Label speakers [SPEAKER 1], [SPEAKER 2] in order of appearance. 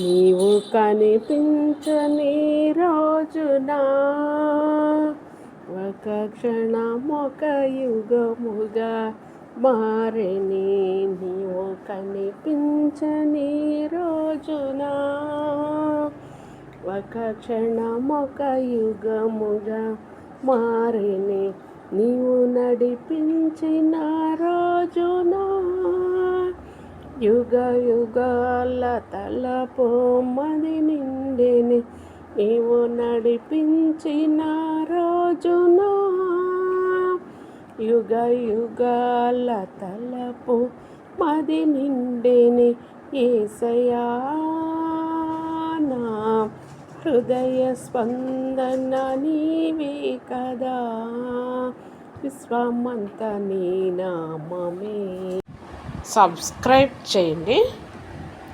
[SPEAKER 1] నీవు కనిపించని రోజున ఒక క్షణం ఒక యుగముగా మారిని. నీవు కనిపించని రోజున ఒక క్షణం ఒక యుగముగా మారిని. నీవు నడిపించిన రోజున యుగ యుగాల తలపు మది నిండెని. నీవు నడిపించిన రోజున యుగ యుగాల తలపు మది నిండెని. యేసయ్యా నా హృదయ స్పందన నీవే కదా, విశ్వమంత నీ నామమే. సబ్స్క్రైబ్ చేయండి.